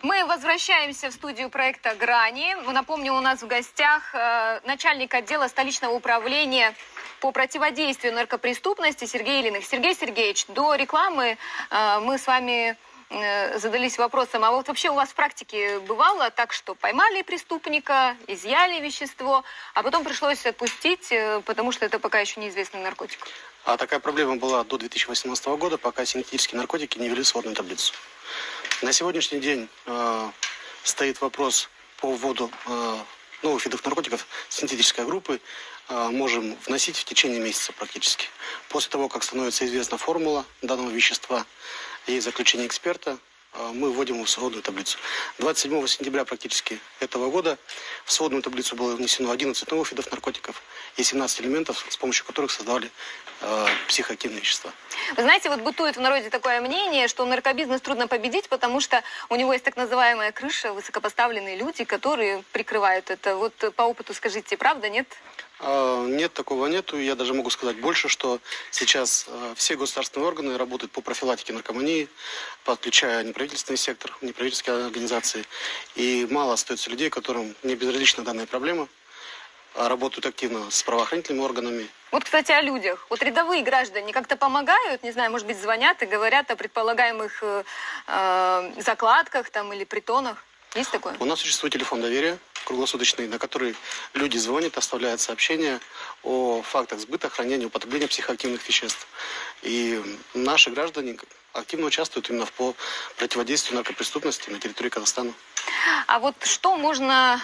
Мы возвращаемся в студию проекта «Грани». Напомню, у нас в гостях начальник отдела столичного управления по противодействию наркопреступности Сергей Ильиных. Сергей Сергеевич, до рекламы мы с вами задались вопросом, а вот вообще у вас в практике бывало так, что поймали преступника, изъяли вещество, а потом пришлось отпустить, потому что это пока еще неизвестный наркотик? А такая проблема была до 2018 года, пока синтетические наркотики не ввели в сводную таблицу. На сегодняшний день стоит вопрос по вводу новых видов наркотиков синтетической группы. Можем вносить в течение месяца практически. После того, как становится известна формула данного вещества и заключение эксперта, мы вводим его в сводную таблицу. 27 сентября практически этого года в сводную таблицу было внесено 11 новых видов наркотиков и 17 элементов, с помощью которых создавали психоактивные вещества. Вы знаете, вот бытует в народе такое мнение, что наркобизнес трудно победить, потому что у него есть так называемая крыша, высокопоставленные люди, которые прикрывают это. Вот по опыту скажите, правда, нет? Нет, такого нету. Я даже могу сказать больше, что сейчас все государственные органы работают по профилактике наркомании, подключая неправительственный сектор, неправительственные организации. И мало остается людей, которым не безразлична данная проблема, работают активно с правоохранительными органами. Вот, кстати, о людях. Вот рядовые граждане как-то помогают, не знаю, может быть, звонят и говорят о предполагаемых закладках там или притонах. Есть такое? У нас существует телефон доверия круглосуточный, на который люди звонят, оставляют сообщения о фактах сбыта, хранения, употребления психоактивных веществ. И наши граждане активно участвуют именно по противодействию наркопреступности на территории Казахстана. А вот что можно...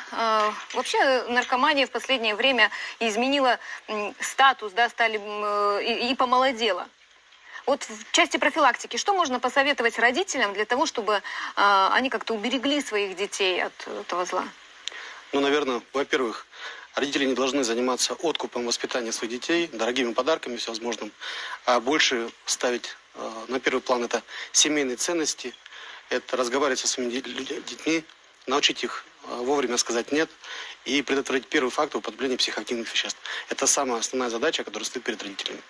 вообще наркомания в последнее время изменила статус, да, и помолодела. Вот в части профилактики, что можно посоветовать родителям для того, чтобы они как-то уберегли своих детей от этого зла? Ну, наверное, во-первых, родители не должны заниматься откупом воспитания своих детей, дорогими подарками всевозможным, а больше ставить на первый план это семейные ценности, это разговаривать со своими детьми, научить их вовремя сказать «нет» и предотвратить первый факт употребления психоактивных веществ. Это самая основная задача, которая стоит перед родителями.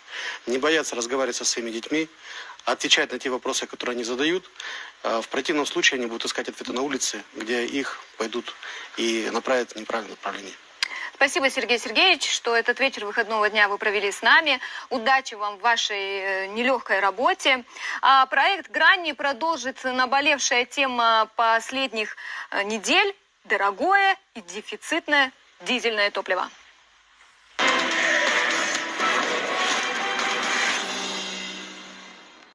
Не бояться разговаривать со своими детьми, отвечать на те вопросы, которые они задают. В противном случае они будут искать ответы на улице, где их пойдут и направят в неправильное направление. Спасибо, Сергей Сергеевич, что этот вечер выходного дня вы провели с нами. Удачи вам в вашей нелегкой работе. А проект «Грани» продолжит наболевшая тема последних недель – дорогое и дефицитное дизельное топливо.